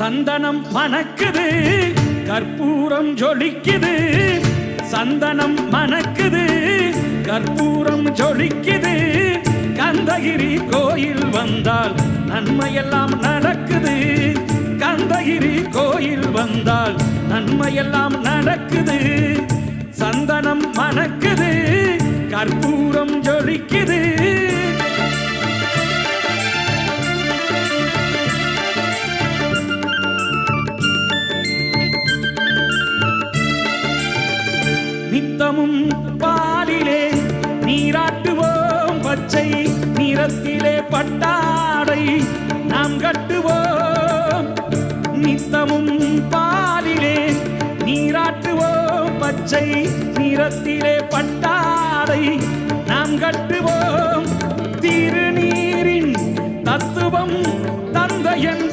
சந்தனம் மணக்குது கற்பூரம் ஜொலிக்குது சந்தனம் மணக்குது கற்பூரம் ஜொலிக்குது கந்தகிரி கோயில் வந்தால் நன்மையெல்லாம் நடக்குது கந்தகிரி கோயில் வந்தால் நன்மையெல்லாம் நடக்குது சந்தனம் மணக்குது கற்பூரம் ஜொலிக்குது நித்தமும் பாலிலே நீராட்டுவோம் பச்சை நிறத்திலே பட்டாடை நாம் கட்டுவோம் நித்தமும் பாலிலே நீராட்டுவோம் பச்சை நிறத்திலே பட்டாடை நாம் கட்டுவோம் திருநீரின் தத்துவம் தந்தை என்போம்